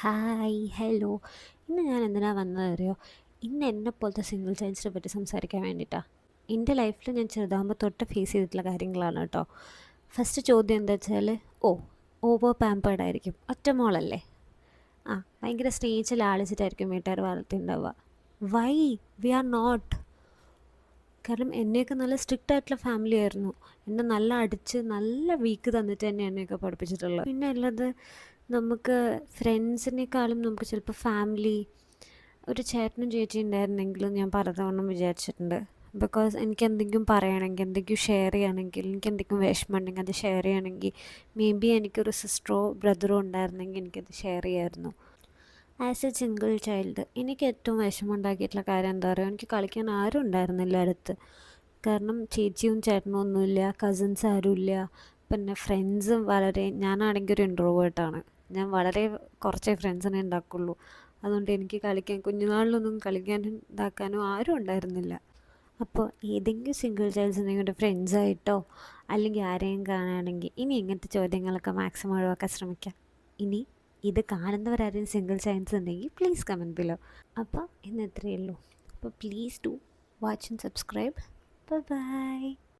Hi, hello. ഇന്ന് ഞാൻ എന്തിനാ വന്നതറിയോ? ഇന്ന് എന്നെപ്പോലത്തെ സിംഗിൾ ചൈൽഡ്സിനെ പറ്റി സംസാരിക്കാൻ വേണ്ടിയിട്ടാണ്. എൻ്റെ ലൈഫിൽ ഞാൻ ചെറുതാകുമ്പോൾ തൊട്ട് ഫേസ് ചെയ്തിട്ടുള്ള കാര്യങ്ങളാണ് കേട്ടോ. ഫസ്റ്റ് ചോദ്യം എന്താ വെച്ചാൽ, ഓ ഓവർ പാമ്പേർഡ് ആയിരിക്കും, ഒറ്റ മോളല്ലേ, ഭയങ്കര സ്നേഹിച്ച് ലാളിച്ചിട്ടായിരിക്കും വീട്ടുകാർ വളർത്തിണ്ടാവുക. Why we are not? കാരണം എന്നെയൊക്കെ നല്ല സ്ട്രിക്റ്റ് ആയിട്ടുള്ള ഫാമിലി ആയിരുന്നു. എന്നെ നല്ല അടിച്ച് നല്ല വീക്ക് തന്നിട്ട് തന്നെ എന്നെയൊക്കെ പഠിപ്പിച്ചിട്ടുള്ളത്. പിന്നെ ഉള്ളത്, നമുക്ക് ഫ്രണ്ട്സിനേക്കാളും നമുക്ക് ചിലപ്പോൾ ഫാമിലി, ഒരു ചേട്ടനും ചേച്ചി ഉണ്ടായിരുന്നെങ്കിലും ഞാൻ പലതവണ വിചാരിച്ചിട്ടുണ്ട്. ബിക്കോസ് എനിക്ക് എന്തെങ്കിലും പറയണമെങ്കിൽ, എന്തെങ്കിലും ഷെയർ ചെയ്യണമെങ്കിൽ, എനിക്ക് എന്തെങ്കിലും വിഷമം ഉണ്ടെങ്കിൽ അത് ഷെയർ ചെയ്യണമെങ്കിൽ മേ ബി എനിക്കൊരു സിസ്റ്ററോ ബ്രദറോ ഉണ്ടായിരുന്നെങ്കിൽ എനിക്കത് ഷെയർ ചെയ്യാമായിരുന്നു. ആസ് എ സിംഗിൾ ചൈൽഡ് എനിക്ക് ഏറ്റവും വിഷമമുണ്ടാക്കിയിട്ടുള്ള കാര്യം എന്താ പറയുക, എനിക്ക് കളിക്കാൻ ആരും ഉണ്ടായിരുന്നില്ല അടുത്ത്. കാരണം ചേച്ചിയും ചേട്ടനും ഒന്നുമില്ല, കസിൻസ് ആരുമില്ല. പിന്നെ ഫ്രണ്ട്സും വളരെ, ഞാനാണെങ്കിൽ ഒരു ഇൻട്രോവേർട്ടാണ്. ഞാൻ വളരെ കുറച്ചേ ഫ്രണ്ട്സിനെ ഉണ്ടാക്കുള്ളൂ. അതുകൊണ്ട് എനിക്ക് കളിക്കാൻ, കുഞ്ഞുനാളിലൊന്നും കളിക്കാനും ഇതാക്കാനും ആരും ഉണ്ടായിരുന്നില്ല. അപ്പോൾ ഏതെങ്കിലും സിംഗിൾ ചൈൽഡ്സിനെ കൊണ്ട് ഫ്രണ്ട്സായിട്ടോ അല്ലെങ്കിൽ ആരെയും കാണുകയാണെങ്കിൽ ഇനി ഇങ്ങനത്തെ ചോദ്യങ്ങളൊക്കെ മാക്സിമം ഒഴിവാക്കാൻ ശ്രമിക്കാം. ഇനി ഇത് കാണുന്നവരാരും സിംഗിൾ ചൈൽഡ്സ് ഉണ്ടെങ്കിൽ പ്ലീസ് കമൻറ്റ് ബിലോ. അപ്പോൾ ഇന്ന് ഇത്രയേ ഉള്ളൂ. അപ്പോൾ please do watch and subscribe. By.